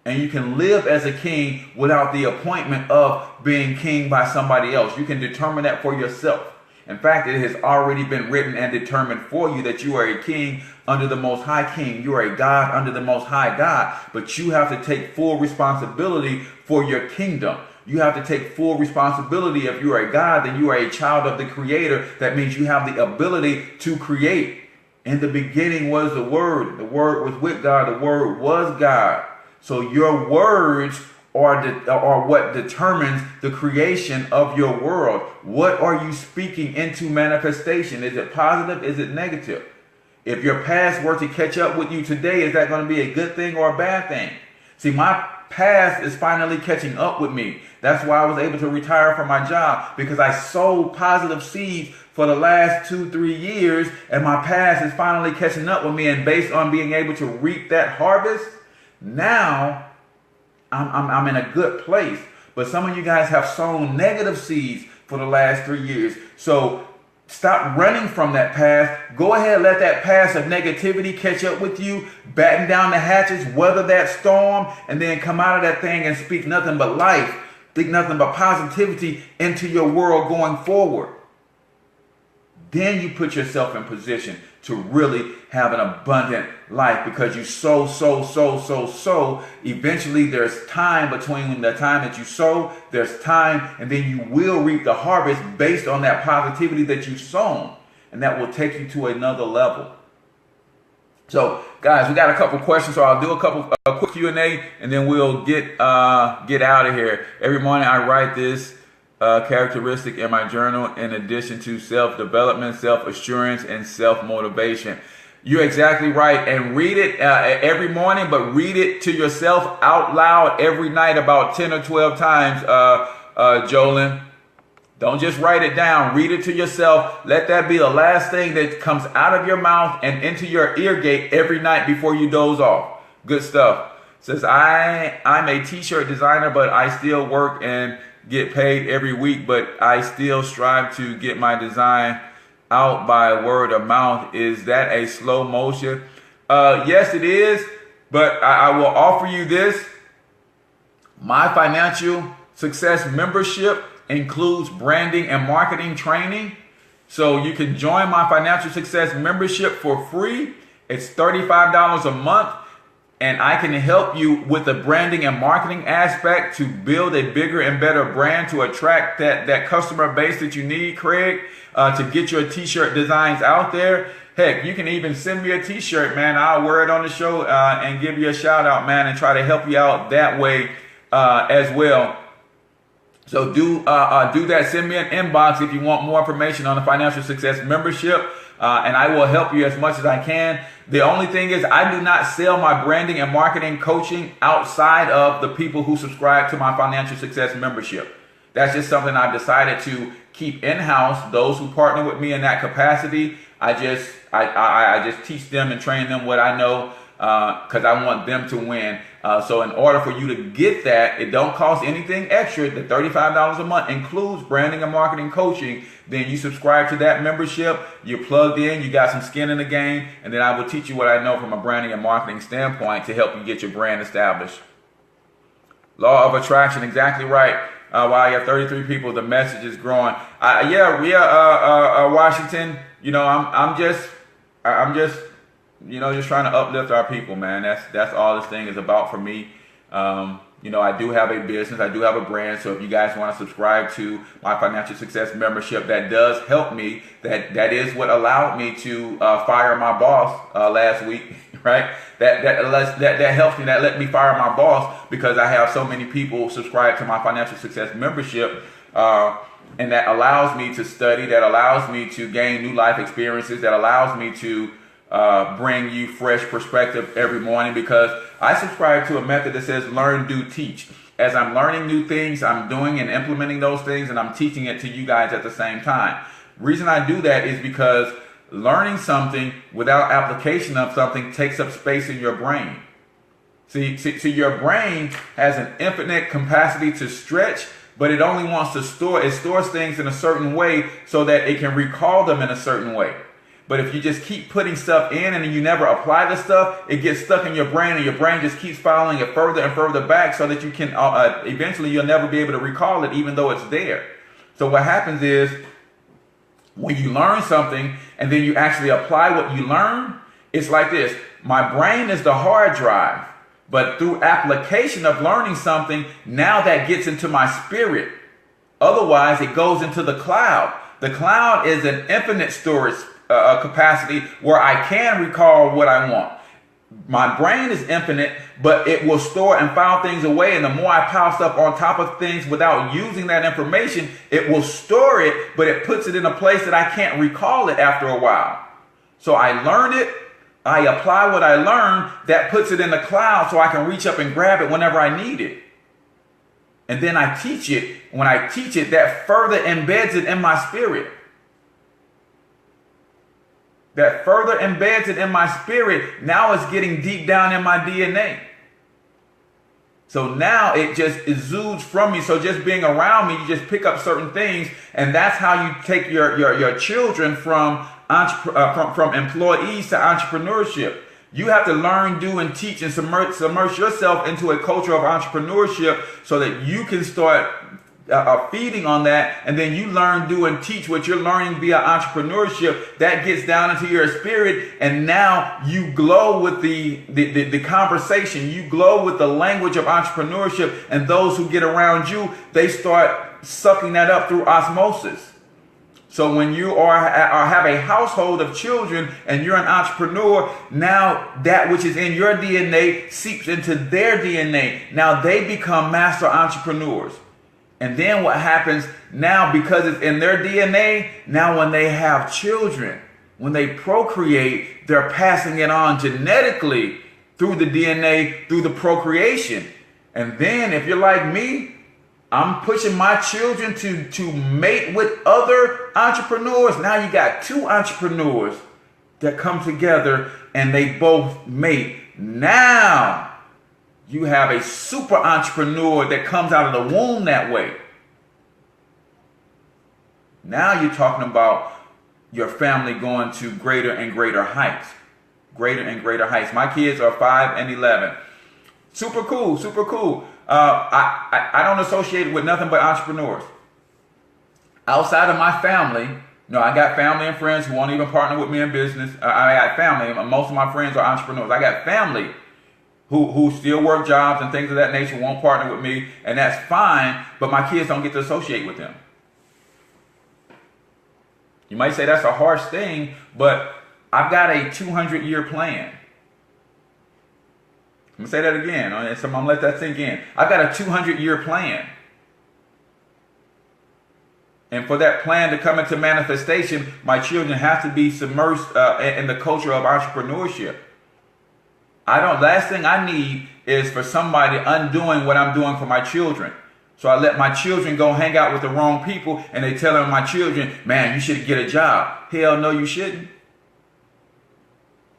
And you can live as a king without the appointment of being king by somebody else. You can determine that for yourself. In fact, it has already been written and determined for you that you are a king under the Most High King. You are a God under the Most High God. But you have to take full responsibility for your kingdom. You have to take full responsibility. If you are a God, then you are a child of the Creator. That means you have the ability to create. In the beginning was the Word. The Word was with God. The Word was God. So your words are what determines the creation of your world. What are you speaking into manifestation? Is it positive? Is it negative? If your past were to catch up with you today, is that going to be a good thing or a bad thing? See, my past is finally catching up with me. That's why I was able to retire from my job, because I sowed positive seeds for the last 2-3 years, and my past is finally catching up with me. And based on being able to reap that harvest, now I'm in a good place. But some of you guys have sown negative seeds for the last 3 years. So stop running from that past. Go ahead, let that past of negativity catch up with you. Batten down the hatches, weather that storm, and then come out of that thing and speak nothing but life. Think nothing but positivity into your world going forward. Then you put yourself in position to really have an abundant life, because you sow. Eventually there's time between the time that you sow, there's time, and then you will reap the harvest based on that positivity that you've sown. And that will take you to another level. So guys, we got a couple questions, so I'll do a quick Q&A, and then we'll get out of here. Every morning I write this characteristic in my journal, in addition to self-development, self-assurance, and self-motivation. You're exactly right. And read it every morning, but read it to yourself out loud every night about 10 or 12 times, Jolyn. Don't just write it down. Read it to yourself. Let that be the last thing that comes out of your mouth and into your ear gate every night before you doze off. Good stuff. Says, I'm a t-shirt designer, but I still work and get paid every week, but I still strive to get my design out by word of mouth. Is that a slow motion? Yes, it is, but I will offer you this. My financial success membership includes branding and marketing training. So you can join my financial success membership for free. It's $35 a month. And I can help you with the branding and marketing aspect to build a bigger and better brand, to attract that customer base that you need, Craig, to get your t-shirt designs out there. Heck, you can even send me a t-shirt, man. I'll wear it on the show and give you a shout out, man, and try to help you out that way as well. So do that. Send me an inbox if you want more information on the Financial Success Membership, and I will help you as much as I can. The only thing is, I do not sell my branding and marketing coaching outside of the people who subscribe to my Financial Success Membership. That's just something I've decided to keep in-house. Those who partner with me in that capacity, I just teach them and train them what I know, because I want them to win. So in order for you to get that, it don't cost anything extra. The $35 a month includes branding and marketing coaching. Then you subscribe to that membership, you're plugged in, you got some skin in the game, and then I will teach you what I know from a branding and marketing standpoint to help you get your brand established. Law of attraction, exactly right. While you have 33 people, the message is growing. Washington, I'm just just trying to uplift our people, man. That's all this thing is about for me. I do have a business. I do have a brand. So if you guys want to subscribe to my Financial Success Membership, that does help me. That is what allowed me to fire my boss last week, right? That helps me. That let me fire my boss, because I have so many people subscribe to my Financial Success Membership. And that allows me to study. That allows me to gain new life experiences. That allows me to bring you fresh perspective every morning, because I subscribe to a method that says learn, do, teach. As I'm learning new things, I'm doing and implementing those things, and I'm teaching it to you guys at the same time. Reason I do that is because learning something without application of something takes up space in your brain. See, your brain has an infinite capacity to stretch, but it only wants to store. It stores things in a certain way so that it can recall them in a certain way. But if you just keep putting stuff in and you never apply the stuff, it gets stuck in your brain, and your brain just keeps following it further and further back, so that you can eventually you'll never be able to recall it, even though it's there. So what happens is, when you learn something and then you actually apply what you learn, it's like this. My brain is the hard drive, but through application of learning something, now that gets into my spirit. Otherwise, it goes into the cloud. The cloud is an infinite storage capacity where I can recall what I want. My brain is infinite, but it will store and file things away. And the more I pile stuff on top of things without using that information, it will store it, but it puts it in a place that I can't recall it after a while. So I learn it, I apply what I learned, that puts it in the cloud so I can reach up and grab it whenever I need it. And then I teach it. When I teach it, that further embeds it in my spirit. That further embeds it in my spirit. Now it's getting deep down in my DNA. So now it just exudes from me. So just being around me, you just pick up certain things, and that's how you take your children from employees to entrepreneurship. You have to learn, do, and teach and submerge yourself into a culture of entrepreneurship so that you can start feeding on that, and then you learn, do, and teach what you're learning via entrepreneurship. That gets down into your spirit, and now you glow with the conversation. You glow with the language of entrepreneurship, and those who get around you, they start sucking that up through osmosis. So when you have a household of children and you're an entrepreneur, now that which is in your DNA seeps into their DNA. Now they become master entrepreneurs. And then what happens now, because it's in their DNA, now when they have children, when they procreate, they're passing it on genetically through the DNA, through the procreation. And then if you're like me, I'm pushing my children to mate with other entrepreneurs. Now you got two entrepreneurs that come together and they both mate. Now you have a super entrepreneur that comes out of the womb that way. Now you're talking about your family going to greater and greater heights. Greater and greater heights. My kids are 5 and 11. Super cool, super cool. I don't associate with nothing but entrepreneurs. Outside of my family, I got family and friends who won't even partner with me in business. I got family. Most of my friends are entrepreneurs. I got family who still work jobs and things of that nature, won't partner with me, and that's fine, but my kids don't get to associate with them. You might say that's a harsh thing, but I've got a 200-year plan. I'm going to say that again. So I'm going to let that sink in. I've got a 200-year plan. And for that plan to come into manifestation, my children have to be submersed in the culture of entrepreneurship. Last thing I need is for somebody undoing what I'm doing for my children. So I let my children go hang out with the wrong people, and they tell my children, man, you should get a job. Hell no, you shouldn't.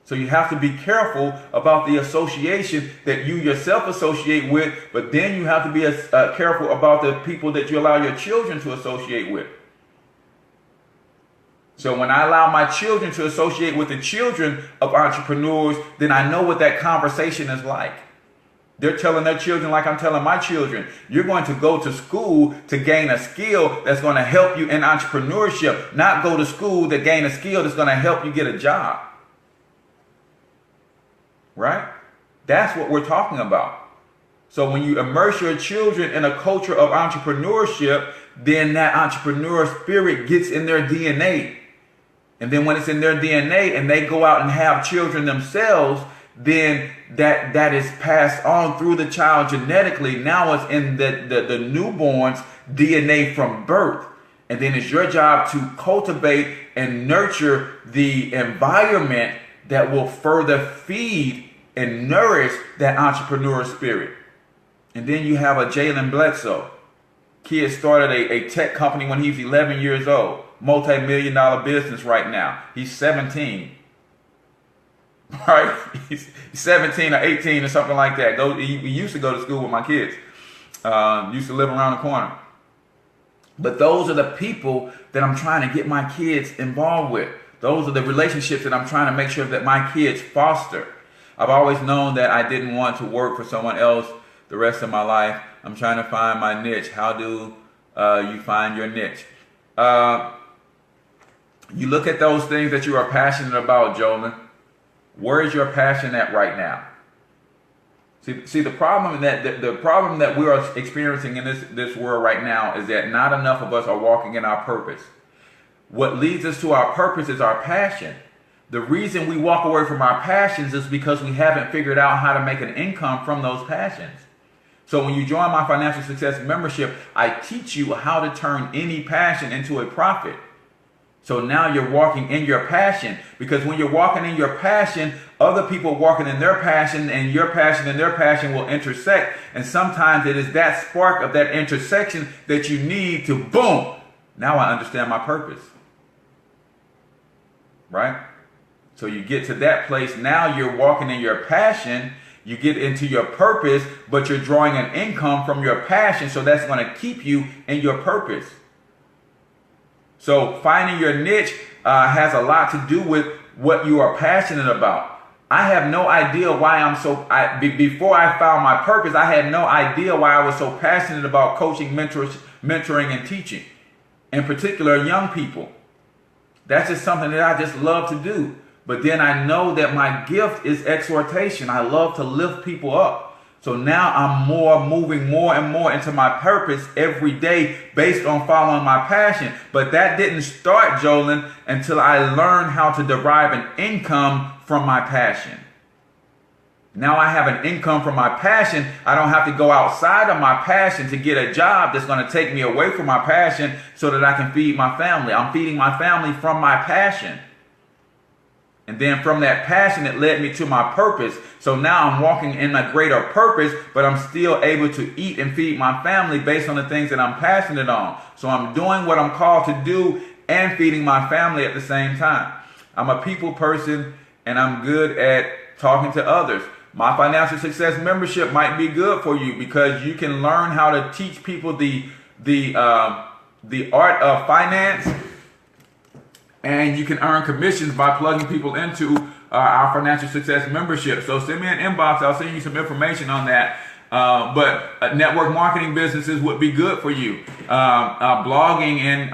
So you have to be careful about the association that you yourself associate with, but then you have to be careful about the people that you allow your children to associate with. So when I allow my children to associate with the children of entrepreneurs, then I know what that conversation is like. They're telling their children like I'm telling my children, you're going to go to school to gain a skill that's going to help you in entrepreneurship, not go to school to gain a skill that's going to help you get a job. Right? That's what we're talking about. So when you immerse your children in a culture of entrepreneurship, then that entrepreneur spirit gets in their DNA. And then when it's in their DNA and they go out and have children themselves, then that is passed on through the child genetically. Now it's in the newborn's DNA from birth. And then it's your job to cultivate and nurture the environment that will further feed and nourish that entrepreneur spirit. And then you have a Jalen Bledsoe. Kid started a tech company when he was 11 years old. Multi-million-dollar business right now. He's 17. Right? He's 17 or 18 or something like that. He used to go to school with my kids. Used to live around the corner. But those are the people that I'm trying to get my kids involved with. Those are the relationships that I'm trying to make sure that my kids foster. I've always known that I didn't want to work for someone else the rest of my life. I'm trying to find my niche. How do you find your niche? You look at those things that you are passionate about, Jolyn. Where is your passion at right now? See, the problem that we are experiencing in this world right now is that not enough of us are walking in our purpose. What leads us to our purpose is our passion. The reason we walk away from our passions is because we haven't figured out how to make an income from those passions. So when you join my financial success membership, I teach you how to turn any passion into a profit. So now you're walking in your passion, because when you're walking in your passion, other people walking in their passion, and your passion and their passion will intersect. And sometimes it is that spark of that intersection that you need to, boom, now I understand my purpose. Right? So you get to that place. Now you're walking in your passion. You get into your purpose, but you're drawing an income from your passion. So that's going to keep you in your purpose. So finding your niche has a lot to do with what you are passionate about. I have no idea why before I found my purpose, I had no idea why I was so passionate about coaching, mentoring, and teaching. In particular, young people. That's just something that I just love to do. But then I know that my gift is exhortation. I love to lift people up. So now I'm moving more and more into my purpose every day based on following my passion. But that didn't start, Jolyn, until I learned how to derive an income from my passion. Now I have an income from my passion. I don't have to go outside of my passion to get a job that's going to take me away from my passion so that I can feed my family. I'm feeding my family from my passion. And then from that passion, it led me to my purpose. So now I'm walking in a greater purpose, but I'm still able to eat and feed my family based on the things that I'm passionate on. So I'm doing what I'm called to do and feeding my family at the same time. I'm a people person, and I'm good at talking to others. My financial success membership might be good for you because you can learn how to teach people the art of finance. And you can earn commissions by plugging people into our financial success membership. So send me an inbox. I'll send you some information on that. But network marketing businesses would be good for you. Blogging and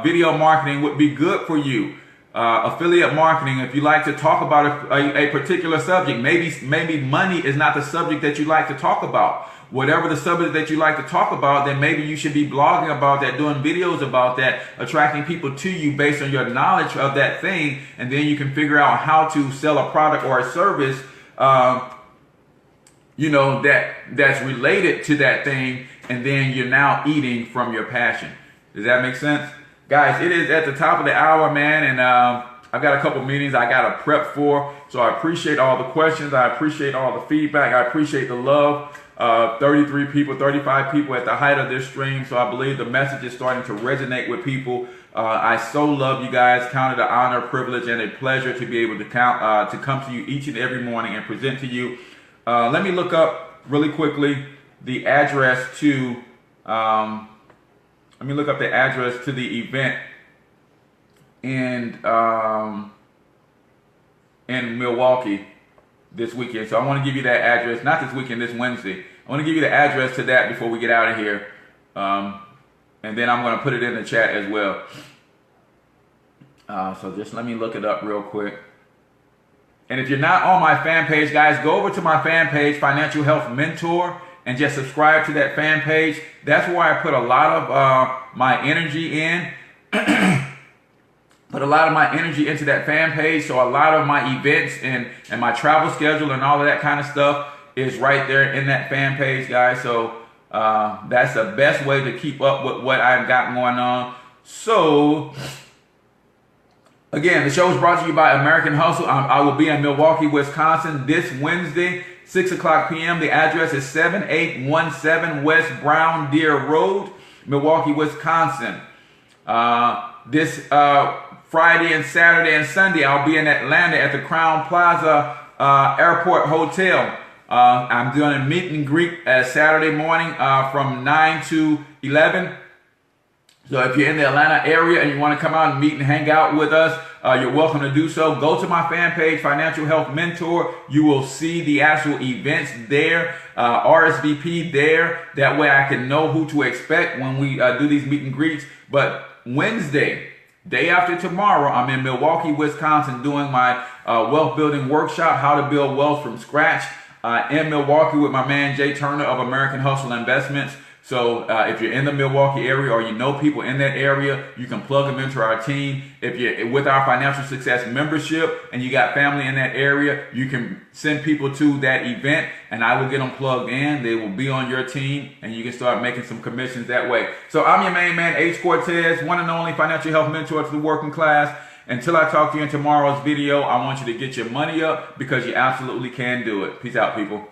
video marketing would be good for you. Affiliate marketing, if you like to talk about a particular subject, maybe money is not the subject that you like to talk about. Whatever the subject that you like to talk about, then maybe you should be blogging about that, doing videos about that, attracting people to you based on your knowledge of that thing. And then you can figure out how to sell a product or a service, that's related to that thing. And then you're now eating from your passion. Does that make sense? Guys, it is at the top of the hour, man. And I've got a couple meetings I got to prep for. So I appreciate all the questions. I appreciate all the feedback. I appreciate the love. 33 people, 35 people at the height of this stream. So I believe the message is starting to resonate with people. I so love you guys. Count it an honor, privilege, and a pleasure to be able to come to you each and every morning and present to you. Let me look up really quickly the address to. Let me look up the address to the event in Milwaukee this weekend. So I want to give you that address, not this weekend, this Wednesday. I want to give you the address to that before we get out of here. And then I'm going to put it in the chat as well. So just let me look it up real quick. And if you're not on my fan page, guys, go over to my fan page, Financial Health Mentor, and just subscribe to that fan page. That's where I put a lot of my energy in. Put a lot of my energy into that fan page. So a lot of my events and my travel schedule and all of that kind of stuff is right there in that fan page, guys. So that's the best way to keep up with what I've got going on. So again, the show is brought to you by American Hustle. I will be in Milwaukee, Wisconsin this Wednesday, 6 o'clock p.m. The address is 7817 West Brown Deer Road, Milwaukee, Wisconsin. This Friday and Saturday and Sunday, I'll be in Atlanta at the Crown Plaza Airport Hotel. I'm doing a meet and greet Saturday morning from 9 to 11. So if you're in the Atlanta area and you want to come out and meet and hang out with us, you're welcome to do so. Go to my fan page, Financial Health Mentor. You will see the actual events there, RSVP there. That way I can know who to expect when we do these meet and greets. But Wednesday, day after tomorrow, I'm in Milwaukee, Wisconsin doing my wealth building workshop, how to build wealth from scratch in Milwaukee with my man Jay Turner of American Hustle Investments. So if you're in the Milwaukee area or you know people in that area, you can plug them into our team. If you're with our Financial Success membership and you got family in that area, you can send people to that event and I will get them plugged in. They will be on your team and you can start making some commissions that way. So I'm your main man, H. Cortez, one and only financial health mentor to the working class. Until I talk to you in tomorrow's video, I want you to get your money up because you absolutely can do it. Peace out, people.